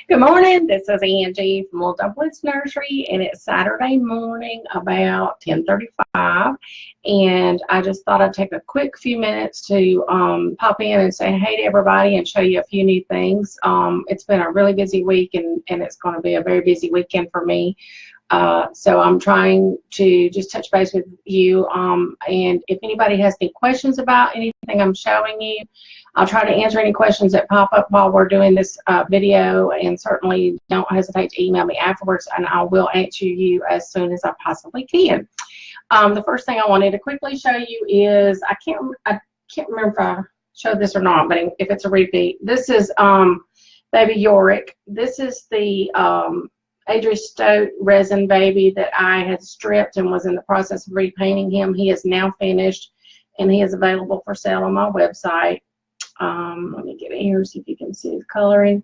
Good morning. This is Angie from Dumplins Nursery, and it's Saturday morning about 10:35. And I just thought I'd take a quick few minutes to pop in and say hey to everybody and show you a few new things. It's been a really busy week, and it's going to be a very busy weekend for me. So I'm trying to just touch base with you. And if anybody has any questions about anything I'm showing you, I'll try to answer any questions that pop up while we're doing this video, and certainly don't hesitate to email me afterwards, and I will answer you as soon as I possibly can. The first thing I wanted to quickly show you is, I can't remember if I showed this or not, but if it's a repeat, this is baby Urich. This is the Adri Stoat resin baby that I had stripped and was in the process of repainting him. He is now finished, and he is available for sale on my website. Let me get in here, see if you can see the coloring.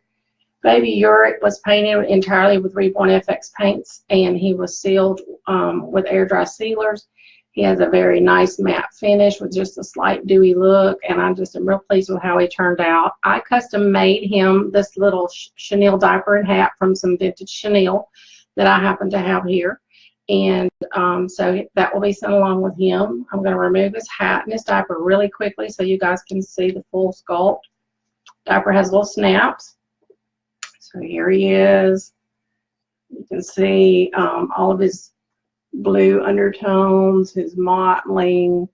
Baby Urich was painted entirely with RebornFX paints, and he was sealed with air dry sealers. He has a very nice matte finish with just a slight dewy look, and I just am real pleased with how he turned out. I custom made him this little chenille diaper and hat from some vintage chenille that I happen to have here. And so that will be sent along with him. I'm going to remove his hat and his diaper really quickly so you guys can see the full sculpt. Diaper has little snaps. So here he is. You can see all of his blue undertones, his mottling.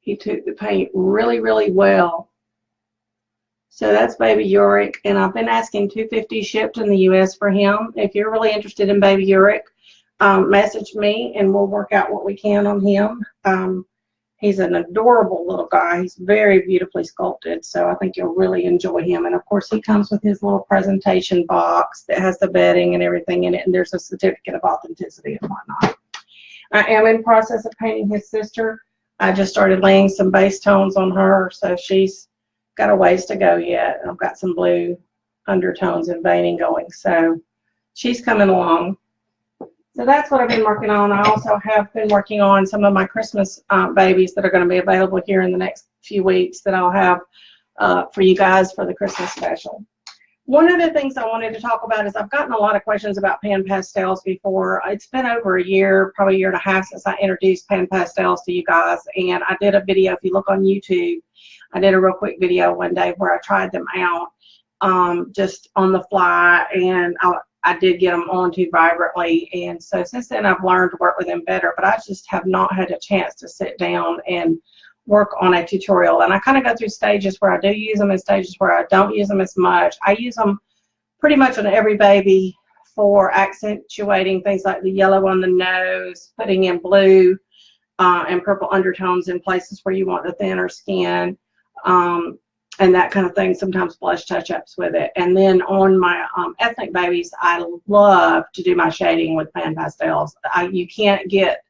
He took the paint really, really well. So that's baby Urich, and I've been asking $250 shipped in the US for him. If you're really interested in baby Urich, message me and we'll work out what we can on him. He's an adorable little guy. He's very beautifully sculpted, so I think you'll really enjoy him. And of course, he comes with his little presentation box that has the bedding and everything in it, and there's a certificate of authenticity and whatnot. I am in process of painting his sister. I just started laying some base tones on her, so she's got a ways to go yet. I've got some blue undertones and veining going, so she's coming along. So that's what I've been working on. I also have been working on some of my Christmas babies that are going to be available here in the next few weeks that I'll have for you guys for the Christmas special. One of the things I wanted to talk about is I've gotten a lot of questions about PanPastels before. It's been over a year, probably a year and a half since I introduced PanPastels to you guys, and I did a video. If you look on YouTube, I did a real quick video one day where I tried them out just on the fly, and I did get them on too vibrantly, and so since then I've learned to work with them better, but I just have not had a chance to sit down and work on a tutorial. And I kind of go through stages where I do use them and stages where I don't use them as much. I use them pretty much on every baby for accentuating things like the yellow on the nose, putting in blue and purple undertones in places where you want the thinner skin, and that kind of thing, sometimes blush touch-ups with it. And then on my ethnic babies, I love to do my shading with PanPastels. You can't get,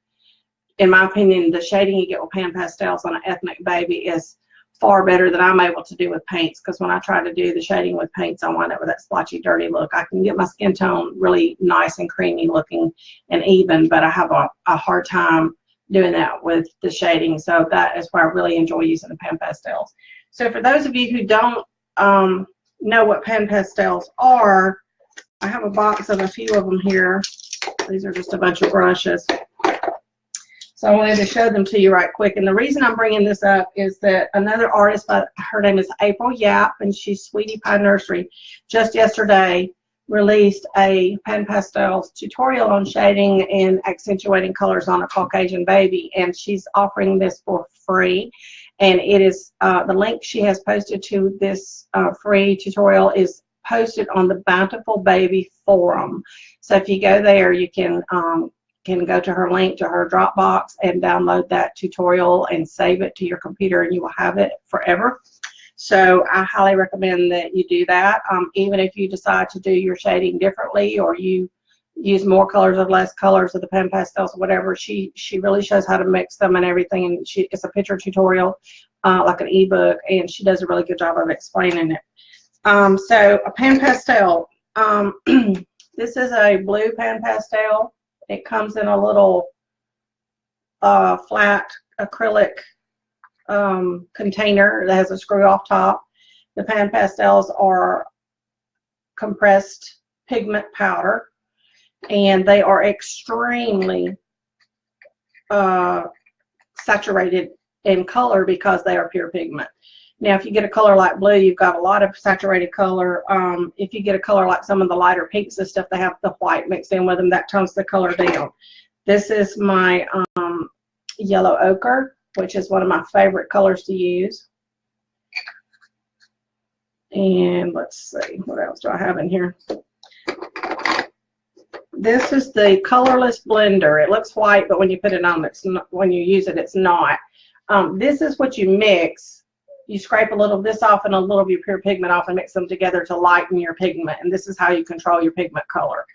in my opinion, the shading you get with PanPastels on an ethnic baby is far better than I'm able to do with paints, because when I try to do the shading with paints, I wind up with that splotchy, dirty look. I can get my skin tone really nice and creamy looking and even, but I have a hard time doing that with the shading. So that is where I really enjoy using the PanPastels. So for those of you who don't know what PanPastels are, I have a box of a few of them here. These are just a bunch of brushes. So I wanted to show them to you right quick. And the reason I'm bringing this up is that another artist, her name is April Yap, and she's Sweetie Pie Nursery, just yesterday released a PanPastels tutorial on shading and accentuating colors on a Caucasian baby, and she's offering this for free. And it is the link she has posted to this free tutorial is posted on the Bountiful Baby forum. So if you go there, you can go to her link to her Dropbox and download that tutorial and save it to your computer, and you will have it forever. So I highly recommend that you do that. Even if you decide to do your shading differently, or you use more colors or less colors of the PanPastels, whatever, she really shows how to mix them and everything, and it's a picture tutorial like an ebook, and she does a really good job of explaining it. So a PanPastel, this is a blue PanPastel. It comes in a little flat acrylic container that has a screw off top. The PanPastels are compressed pigment powder, and they are extremely saturated in color because they are pure pigment. Now, if you get a color like blue, you've got a lot of saturated color. If you get a color like some of the lighter pinks and stuff, they have the white mixed in with them. That tones the color down. This is my yellow ochre, which is one of my favorite colors to use. And let's see, what else do I have in here? This is the colorless blender. It looks white, but when you put it on, it's not, when you use it, it's not. This is what you mix. You scrape a little of this off and a little of your pure pigment off and mix them together to lighten your pigment. And this is how you control your pigment color.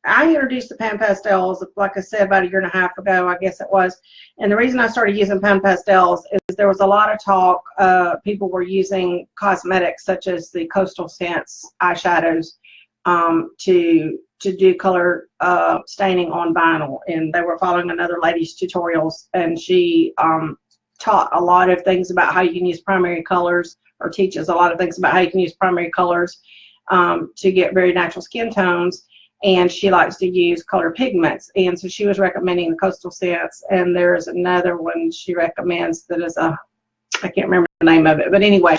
I introduced the PanPastels, like I said, about 1.5 years ago, I guess it was. And the reason I started using PanPastels is there was a lot of talk. People were using cosmetics such as the Coastal Scents eyeshadows to do color staining on vinyl. And they were following another lady's tutorials, and she taught a lot of things about how you can use primary colors, or teaches a lot of things about how you can use primary colors to get very natural skin tones. And she likes to use color pigments, and so she was recommending the Coastal Scents, and there's another one she recommends that is I can't remember the name of it, but anyway,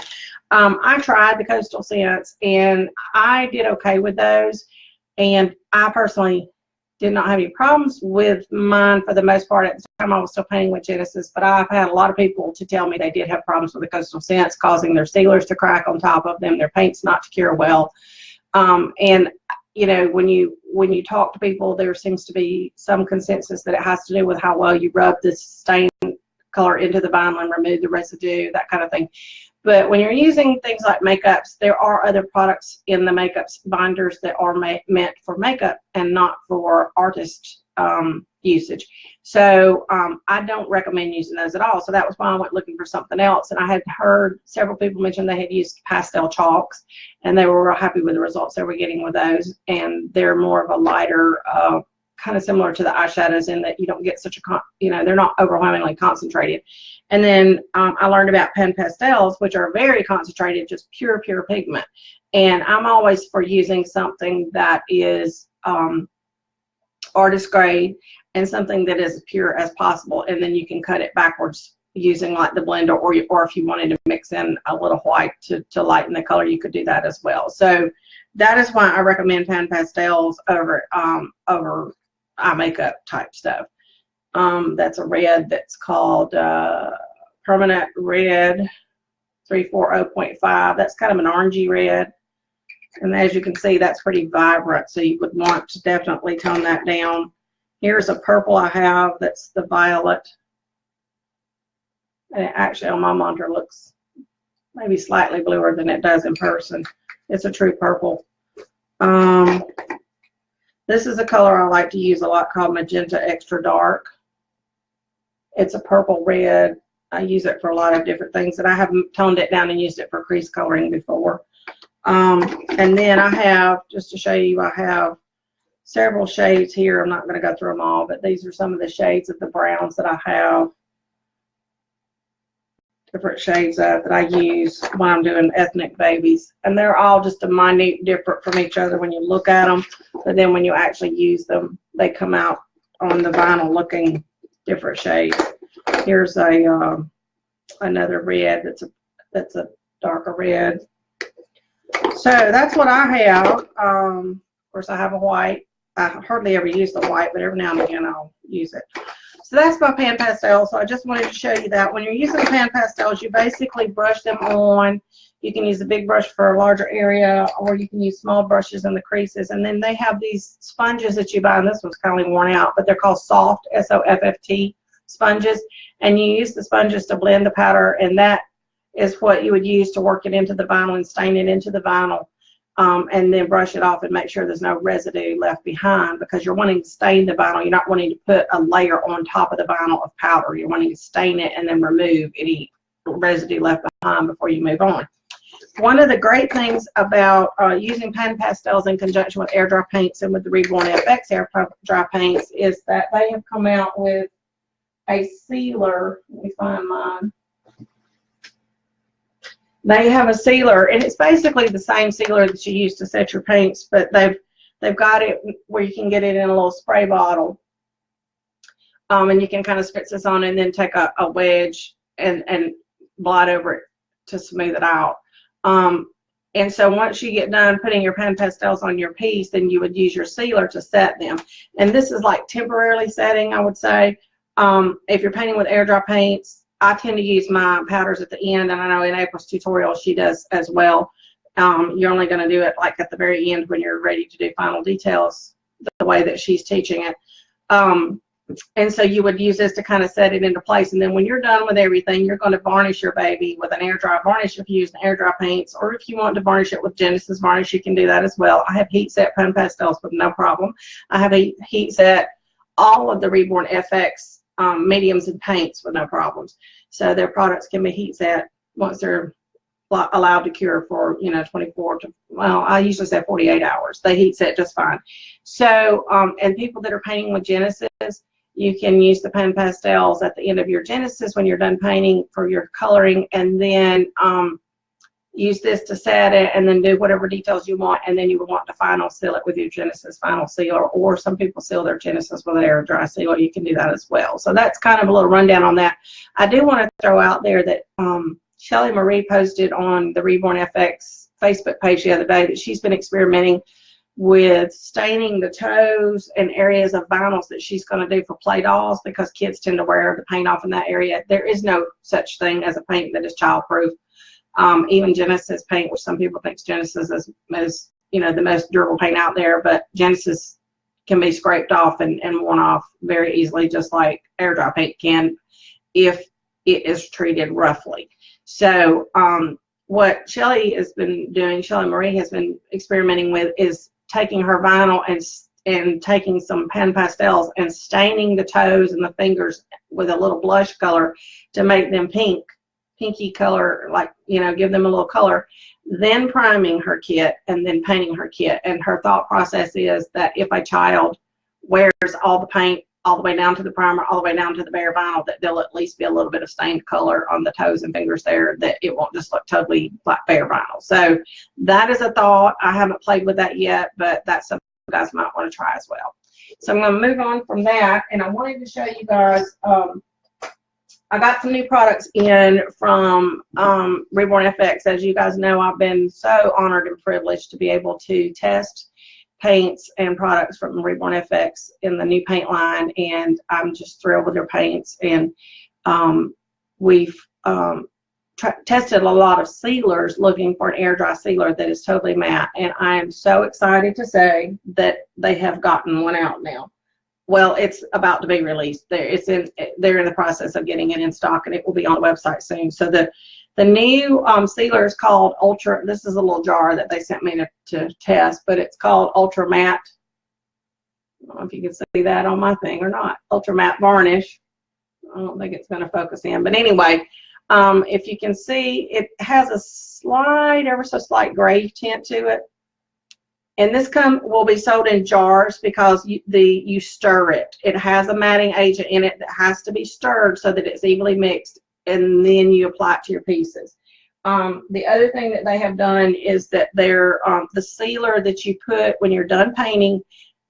I tried the Coastal Scents and I did okay with those, and I personally did not have any problems with mine for the most part. At the time I was still painting with Genesis, but I've had a lot of people to tell me they did have problems with the Coastal Scents, causing their sealers to crack on top of them, their paints not to cure well. And you know, when you talk to people, there seems to be some consensus that it has to do with how well you rub the stain color into the vinyl and remove the residue, that kind of thing. But when you're using things like makeups, there are other products in the makeups binders that are meant for makeup and not for artist usage. So I don't recommend using those at all. So that was why I went looking for something else. And I had heard several people mention they had used pastel chalks, and they were real happy with the results they were getting with those. And they're more of a lighter, kind of similar to the eyeshadows in that you don't get such a, they're not overwhelmingly concentrated. And then I learned about PanPastels, which are very concentrated, just pure pigment. And I'm always for using something that is artist grade and something that is as pure as possible. And then you can cut it backwards using like the blender, or if you wanted to mix in a little white to lighten the color, you could do that as well. So that is why I recommend PanPastels over eye makeup type stuff. That's a red that's called Permanent Red 340.5. That's kind of an orangey red. And as you can see, that's pretty vibrant, so you would want to definitely tone that down. Here's a purple I have, that's the violet. And it actually on my monitor looks maybe slightly bluer than it does in person. It's a true purple. This is a color I like to use a lot called Magenta Extra Dark. It's a purple red. I use it for a lot of different things, and I have toned it down and used it for crease coloring before. And then I have, just to show you, I have several shades here. I'm not going to go through them all, but these are some of the shades of the browns that I have. Different shades of that I use when I'm doing ethnic babies. And they're all just a minute different from each other when you look at them, but then when you actually use them, they come out on the vinyl looking different shades. Here's a another red that's a darker red. So that's what I have. Of course, I have a white. I hardly ever use the white, but every now and again I'll use it. So that's my PanPastels. So I just wanted to show you that. When you're using the PanPastels, you basically brush them on. You can use a big brush for a larger area, or you can use small brushes in the creases. And then they have these sponges that you buy, and this one's kind of worn out, but they're called soft, S-O-F-F-T sponges. And you use the sponges to blend the powder, and that is what you would use to work it into the vinyl and stain it into the vinyl. And then brush it off and make sure there's no residue left behind, because you're wanting to stain the vinyl. You're not wanting to put a layer on top of the vinyl of powder. You're wanting to stain it and then remove any residue left behind before you move on. One of the great things about using PanPastels in conjunction with air dry paints and with the RebornFX air dry paints is that they have come out with a sealer. Let me find mine. They have a sealer, and it's basically the same sealer that you use to set your paints, but they've got it where you can get it in a little spray bottle, and you can kind of spritz this on and then take a wedge and blot over it to smooth it out. And so once you get done putting your PanPastels on your piece, then you would use your sealer to set them. And this is like temporarily setting, I would say. If you're painting with air dry paints, I tend to use my powders at the end, and I know in April's tutorial she does as well. You're only going to do it like at the very end when you're ready to do final details, the way that she's teaching it. And so you would use this to kind of set it into place, and then when you're done with everything, you're going to varnish your baby with an air dry varnish if you use air dry paints, or if you want to varnish it with Genesis varnish, you can do that as well. I have heat set PanPastels with no problem. I have heat set all of the RebornFX mediums and paints with no problems. So their products can be heat set once they're allowed to cure for 24 to, well, I usually say 48 hours. They heat set just fine. So and people that are painting with Genesis, you can use the PanPastels at the end of your Genesis when you're done painting for your coloring, and then use this to set it, and then do whatever details you want, and then you would want to final seal it with your Genesis final sealer, or some people seal their Genesis with an air dry sealer. You can do that as well. So that's kind of a little rundown on that. I do want to throw out there that Shelly Marie posted on the RebornFX Facebook page the other day that she's been experimenting with staining the toes and areas of vinyls that she's going to do for play dolls, because kids tend to wear the paint off in that area. There is no such thing as a paint that is childproof. Even Genesis paint, which some people think Genesis is the most durable paint out there, but Genesis can be scraped off and worn off very easily, just like air dry paint can if it is treated roughly. So what Shelly has been doing, Shelly Marie has been experimenting with, is taking her vinyl and taking some PanPastels and staining the toes and the fingers with a little blush color to make them pinky color, like, give them a little color, then priming her kit and then painting her kit. And her thought process is that if a child wears all the paint all the way down to the primer, all the way down to the bare vinyl, that there'll at least be a little bit of stained color on the toes and fingers there, that it won't just look totally like bare vinyl. So that is a thought. I haven't played with that yet, but that's something you guys might want to try as well. So I'm going to move on from that, and I wanted to show you guys, I got some new products in from RebornFX. As you guys know, I've been so honored and privileged to be able to test paints and products from RebornFX in the new paint line, and I'm just thrilled with their paints. And we've tested a lot of sealers, looking for an air dry sealer that is totally matte, and I am so excited to say that they have gotten one out now. Well, it's about to be released. They're in the process of getting it in stock, and it will be on the website soon. So the new sealer is called Ultra. This is a little jar that they sent me to test, but it's called Ultra Matte. I don't know if you can see that on my thing or not. Ultra Matte Varnish. I don't think it's going to focus in, but anyway, if you can see, it has a slight, ever so slight gray tint to it. And this will be sold in jars because you stir it. It has a matting agent in it that has to be stirred so that it's evenly mixed, and then you apply it to your pieces. The other thing that they have done is that the sealer that you put when you're done painting,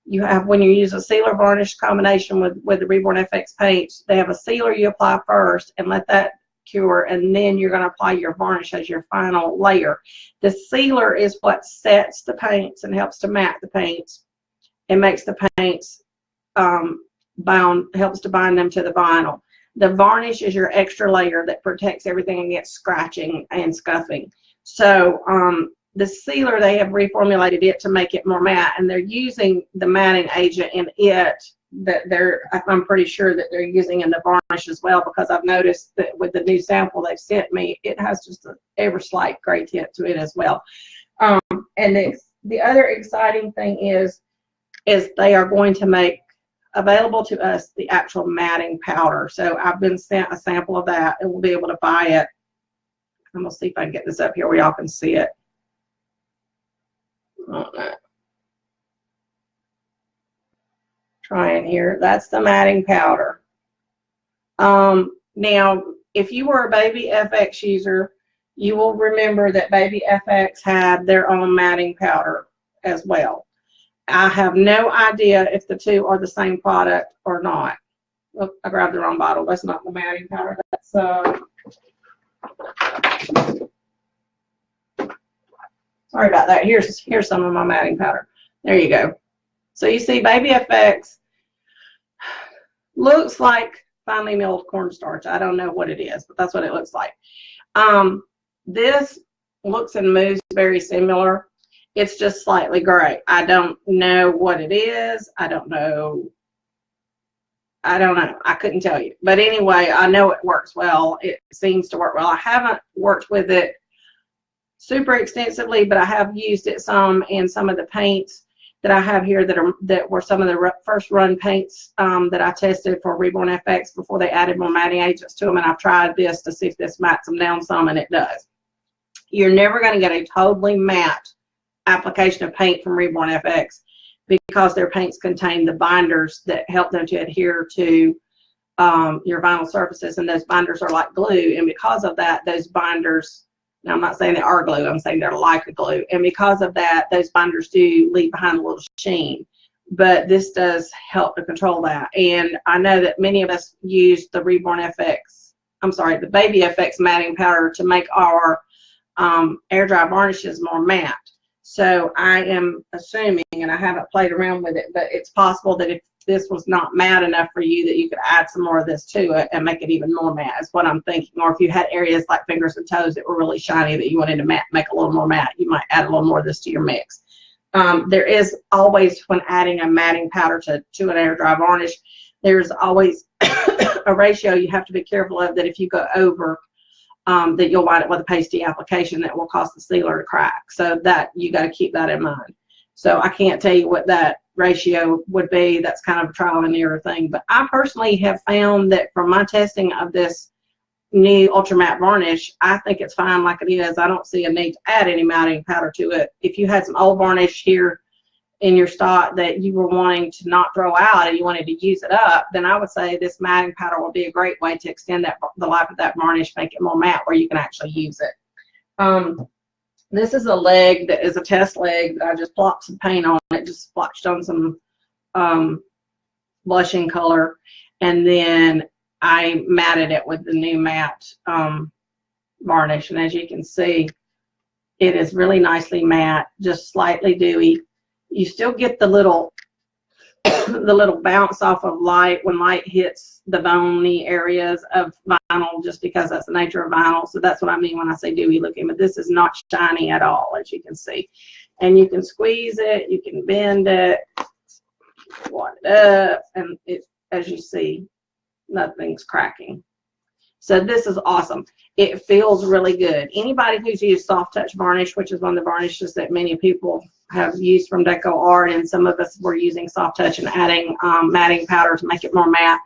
when you use a sealer varnish combination with the RebornFX paints, they have a sealer you apply first and let that cure, and then you're going to apply your varnish as your final layer. The sealer is what sets the paints and helps to matte the paints and makes the paints helps to bind them to the vinyl. The varnish is your extra layer that protects everything against scratching and scuffing. So the sealer, they have reformulated it to make it more matte, and they're using the matting agent in it that I'm pretty sure that they're using in the varnish as well, because I've noticed that with the new sample they've sent me, it has just an ever slight gray tint to it as well. And the other exciting thing is they are going to make available to us the actual matting powder. So I've been sent a sample of that, and we'll be able to buy it. I'm gonna see if I can get this up here where y'all can see it. Trying here. That's the matting powder. Now, if you were a baby FX user, you will remember that Baby FX had their own matting powder as well. I have no idea if the two are the same product or not. Look, I grabbed the wrong bottle. That's not the matting powder. That's sorry about that. Here's some of my matting powder. There you go. So you see, Baby FX looks like finely milled cornstarch. I don't know what it is, but that's what it looks like. This looks and moves very similar. It's just slightly gray. I don't know what it is. I don't know. I couldn't tell you. But anyway, I know it works well. It seems to work well. I haven't worked with it super extensively, but I have used it some in some of the paints that I have here that were some of the first run paints that I tested for RebornFX before they added more matting agents to them. And I've tried this to see if this mats them down some, and it does. You're never going to get a totally matte application of paint from RebornFX because their paints contain the binders that help them to adhere to your vinyl surfaces, and those binders are like glue. And because of that, those binders, now I'm not saying they are glue, I'm saying they're like a glue, and because of that, those binders do leave behind a little sheen. But this does help to control that. And I know that many of us use the the Baby FX matting powder to make our air dry varnishes more matte. So I am assuming, and I haven't played around with it, but it's possible that if this was not matte enough for you, that you could add some more of this to it and make it even more matte, is what I'm thinking. Or if you had areas like fingers and toes that were really shiny that you wanted to make a little more matte, you might add a little more of this to your mix. There is always, when adding a matting powder to an air dry varnish, there's always a ratio you have to be careful of, that if you go over, that you'll wind up with a pasty application that will cause the sealer to crack. So that you got to keep that in mind. So I can't tell you what that ratio would be. That's kind of a trial and error thing. But I personally have found that from my testing of this new ultra matte varnish, I think it's fine like it is. I don't see a need to add any matting powder to it. If you had some old varnish here in your stock that you were wanting to not throw out and you wanted to use it up, then I would say this matting powder will be a great way to extend the life of that varnish, make it more matte where you can actually use it. This is a leg that is a test leg that I just plopped some paint on it, just splotched on some blushing color, and then I matted it with the new matte varnish. And as you can see, it is really nicely matte, just slightly dewy. You still get the little the little bounce off of light when light hits the bony areas of vinyl, just because that's the nature of vinyl. So that's what I mean when I say dewy looking. But this is not shiny at all, as you can see. And you can squeeze it, you can bend it, wad it up, and it, as you see, nothing's cracking. So this is awesome. It feels really good. Anybody who's used soft touch varnish, which is one of the varnishes that many people have used from Deco Art, and some of us were using soft touch and adding matting powder to make it more matte.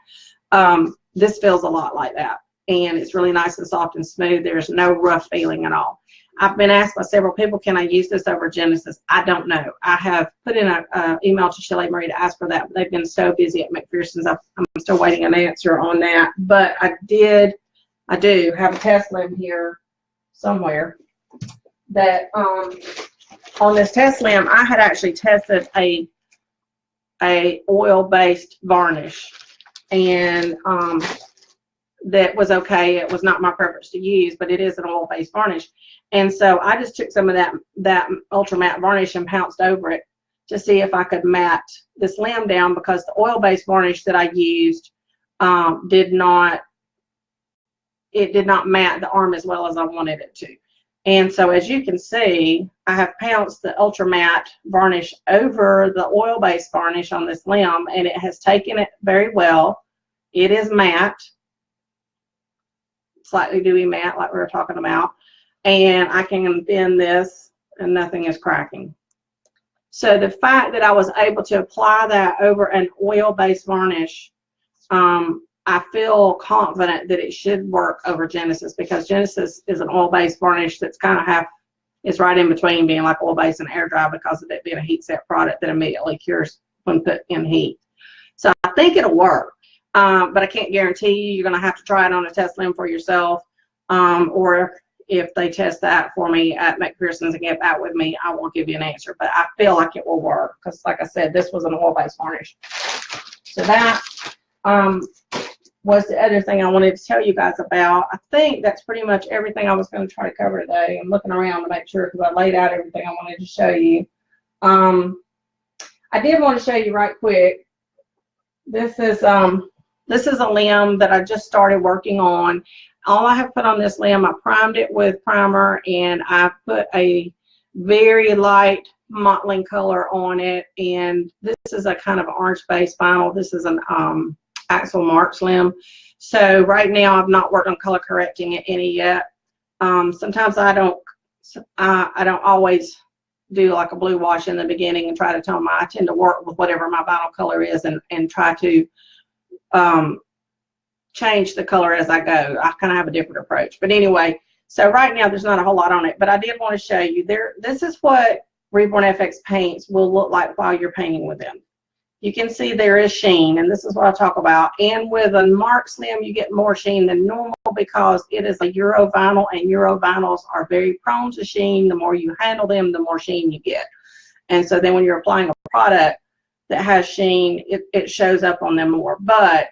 This feels a lot like that, and it's really nice and soft and smooth. There's no rough feeling at all. I've been asked by several people, can I use this over Genesis? I don't know. I have put in an email to Shelley Marie to ask for that, but they've been so busy at McPherson's. I'm still waiting an answer on that. But I do have a test limb here somewhere that on this test limb, I had actually tested a oil-based varnish, and that was okay. It was not my preference to use, but it is an oil-based varnish. And so I just took some of that ultra matte varnish and pounced over it to see if I could matte this limb down, because the oil-based varnish that I used did not matte the arm as well as I wanted it to. And so as you can see, I have pounced the ultra matte varnish over the oil-based varnish on this limb, and it has taken it very well. It is matte, slightly dewy matte like we were talking about, and I can bend this and nothing is cracking. So the fact that I was able to apply that over an oil-based varnish, I feel confident that it should work over Genesis, because Genesis is an oil-based varnish that's kind of it's right in between being like oil-based and air dry, because of it being a heat set product that immediately cures when put in heat. So I think it'll work, but I can't guarantee you. You're going to have to try it on a test limb for yourself, or if they test that for me at McPherson's and get back with me, I will give you an answer. But I feel like it will work because, like I said, this was an oil-based varnish. So that was the other thing I wanted to tell you guys about. I think that's pretty much everything I was going to try to cover today. I'm looking around to make sure because I laid out everything I wanted to show you. I did want to show you right quick. This is a limb that I just started working on. All I have put on this limb, I primed it with primer, and I put a very light mottling color on it. And this is a kind of orange-based vinyl. This is an Axel Marks limb. So right now I've not worked on color correcting it any yet. Sometimes I don't always do like a blue wash in the beginning and try to tone my. I tend to work with whatever my vinyl color is and try to change the color as I go. I kind of have a different approach. But anyway, so right now there's not a whole lot on it, but I did want to show you this is what RebornFX paints will look like while you're painting with them. You can see there is sheen, and this is what I talk about. And with a Marks limb, you get more sheen than normal because it is a Euro vinyl, and Euro vinyls are very prone to sheen. The more you handle them, the more sheen you get. And so then when you're applying a product that has sheen, it shows up on them more. But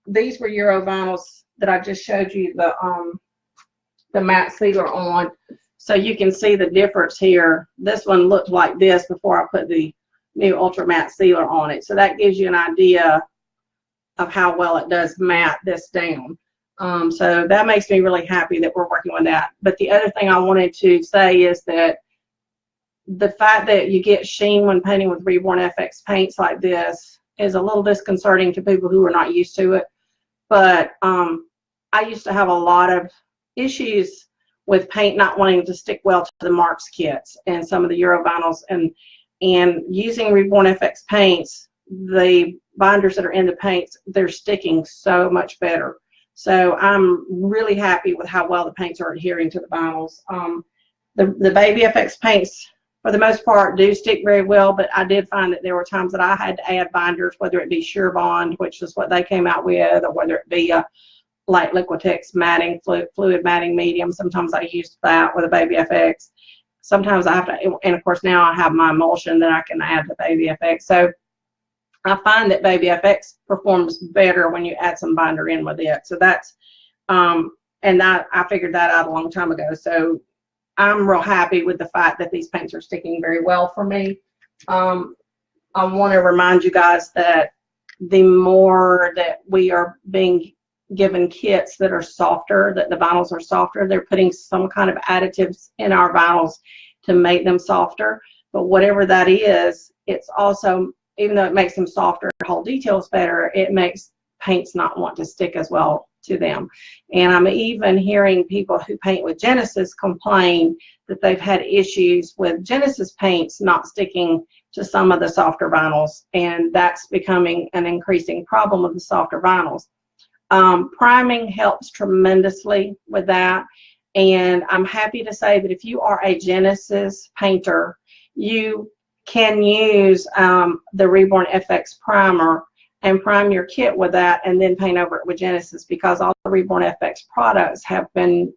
these were Euro vinyls that I just showed you the matte sealer on. So you can see the difference here. This one looked like this before I put the new ultra matte sealer on it. So that gives you an idea of how well it does matte this down. So that makes me really happy that we're working with that. But the other thing I wanted to say is that the fact that you get sheen when painting with RebornFX paints like this is a little disconcerting to people who are not used to it. But I used to have a lot of issues with paint not wanting to stick well to the Marks kits and some of the Euro vinyls, and using RebornFX paints, the binders that are in the paints, they're sticking so much better. So I'm really happy with how well the paints are adhering to the vinyls. The Baby FX paints, for the most part, do stick very well, but I did find that there were times that I had to add binders, whether it be Sure Bond, which is what they came out with, or whether it be a light Liquitex matting, fluid matting medium. Sometimes I used that with a Baby FX. Sometimes I have to, and of course now I have my emulsion that I can add to Baby FX. So I find that Baby FX performs better when you add some binder in with it. So that's, and I figured that out a long time ago. So I'm real happy with the fact that these paints are sticking very well for me. I want to remind you guys that the more that we are being given kits that are softer, that the vinyls are softer, they're putting some kind of additives in our vinyls to make them softer. But whatever that is, it's also, even though it makes them softer, hold details better, it makes paints not want to stick as well to them. And I'm even hearing people who paint with Genesis complain that they've had issues with Genesis paints not sticking to some of the softer vinyls, and that's becoming an increasing problem with the softer vinyls. Priming helps tremendously with that, and I'm happy to say that if you are a Genesis painter, you can use the RebornFX primer and prime your kit with that and then paint over it with Genesis, because all the RebornFX products have been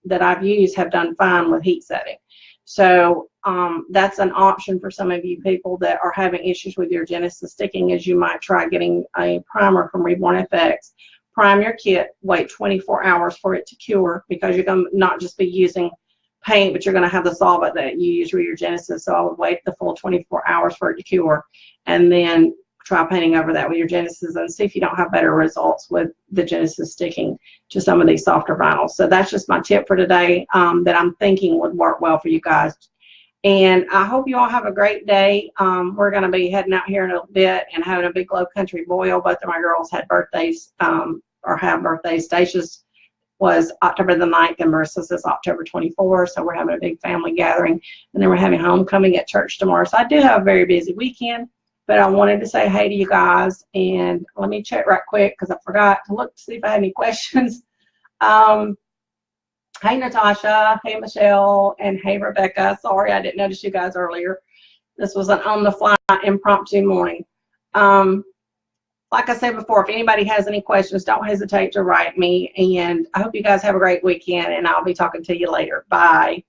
that I've used have done fine with heat setting. So that's an option for some of you people that are having issues with your Genesis sticking, is you might try getting a primer from RebornFX. Prime your kit, wait 24 hours for it to cure, because you're going to not just be using paint, but you're going to have the solvent that you use for your Genesis. So I would wait the full 24 hours for it to cure, and then try painting over that with your Genesis and see if you don't have better results with the Genesis sticking to some of these softer vinyls. So that's just my tip for today that I'm thinking would work well for you guys. And I hope you all have a great day. We're going to be heading out here in a bit and having a big low country boil. Both of my girls had birthdays or have birthdays. Stacia's was October the 9th and Marissa's is October 24th. So we're having a big family gathering. And then we're having homecoming at church tomorrow. So I do have a very busy weekend. But I wanted to say hey to you guys, and let me check right quick because I forgot to look to see if I had any questions. Hey Natasha, hey Michelle, and hey Rebecca. Sorry I didn't notice you guys earlier. This was an on-the-fly impromptu morning. like I said before, if anybody has any questions, don't hesitate to write me. And I hope you guys have a great weekend, and I'll be talking to you later. Bye.